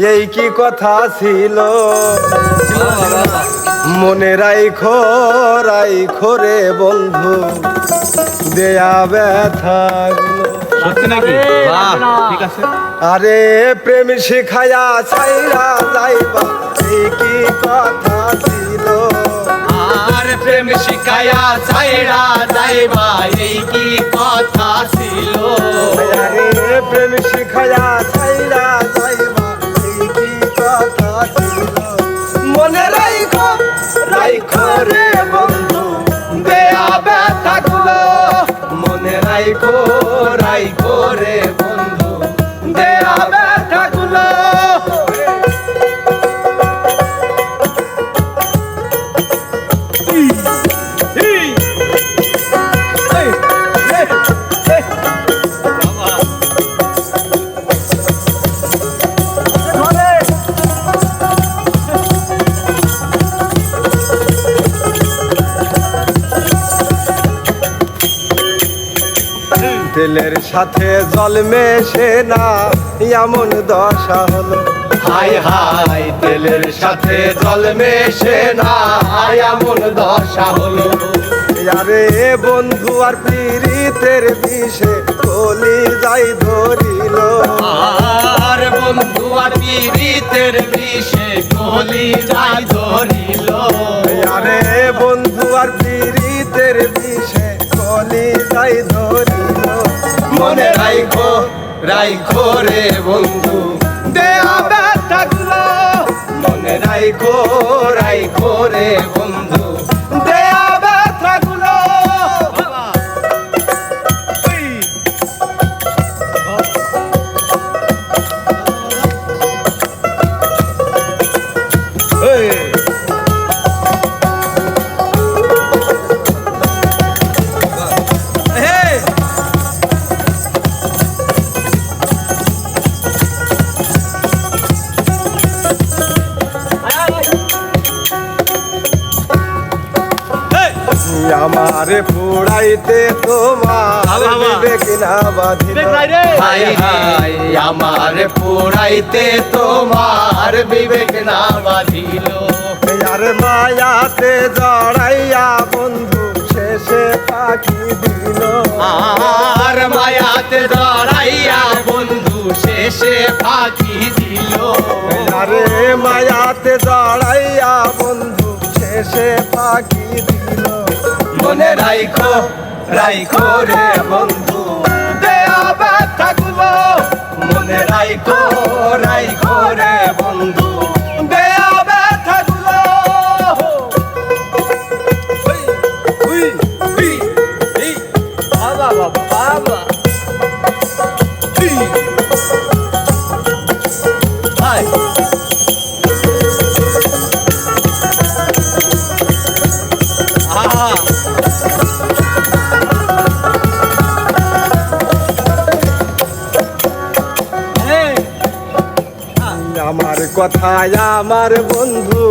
এই কি কথা ছিল মনে রাইখো রাইখো রে বন্ধু দেয়া ব্যথা সত্যি নাকি? বাহ, ঠিক আছে। আরে প্রেম শিখায়া ছাইরা যাইবা এই কি কথা ছিল আর প্রেম শিখায়া ছাইরা যাইবা এই কি কথা ছিল আরে প্রেম শিখায়া ছাইরা যাইবা এই কি কথা ছিল মনে রাইখো রাইখো রে বন্ধু দেয়া ব্যথা গুলো মনে রাইখো রাইখো রে বন্ধু দেয়া ব্যথা গুলো তেলের সাথে জল মেশে না এমন দশা হলো হাই হাই তেলের সাথে জল মেশে না এমন দশা হলো আরে বন্ধু আর পীড়িতের বিষে কলি যাই ধরিল আর বন্ধু আর পীড়িতের বিষে কলি যাই ধরিল আরে বন্ধু আর পীড়িতের বিষে কলি যাই ধরিল মনে রাইখো রাইখো রে বন্ধু দেয়া ব্যথা গুলো মনে রাইখো রাইখো রে বন্ধু দেয়া ব্যথা গুলো আমারে পুড়াইতে তোমার বিবেক না বাঁধিল হাই হাই আমার পুরাইতে তোমার বিবেক না বাঁধিল আর মায়াতে জড়াইয়া বন্ধু শেষে পাখি দিল আর মায়াতে জড়াইয়া বন্ধু শেষে ফাঁকি দিল আরে মায়াতে জড়াইয়া বন্ধু শেষে পাখি দিল মনে রাইখো রাইখো রে বন্ধু দেয়া ব্যথা গুলো মনে রাইখো রাইখো রে বন্ধু দেয়া ব্যথা গুলো বাবা বাবা বাবা হাই আমার কথায় আমার বন্ধু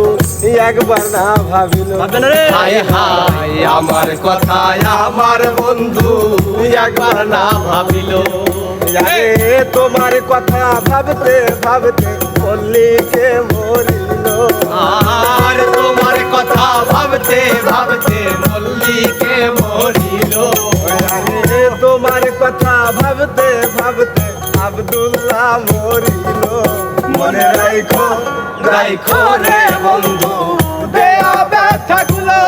একবার না ভাবিল হাই হাই আমার কথায় আমার বন্ধু একবার না ভাবিল আরে তোমার কথা ভাবতে ভাবতে পল্লীকে মরিল আর তোমার কথা ভাবতে ভাবতে মল্লিকে মরিল আরে তোমার কথা ভাবতে ভাবতে আব্দুল্লাহ মরিল মনে রাইখো রাইখো রে বন্ধু দেয়া ব্যথা গুলো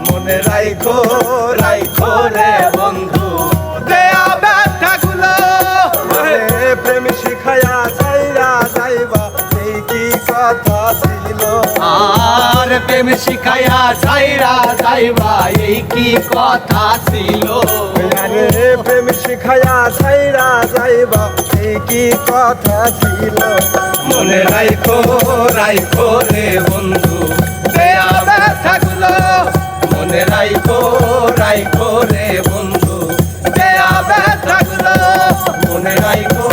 মনে রাইখো রাইখো রে বন্ধু দেয়া ব্যথা গুলো প্রেম শিখায়া ছাইরা যাইবা এই কি কথা ছিল আর প্রেম শিখায়া ছাইরা যাইবা এই কি কথা ছিল আরে প্রেম শিখায়া ছাইরা যাইবা এই কি কথা ছিল মনে রাইখো রাইখো রে বন্ধু দেয়া ব্যথা গুলো মনে রাইখো রাইখো রে বন্ধু দেয়া ব্যথা গুলো মনে রাইখো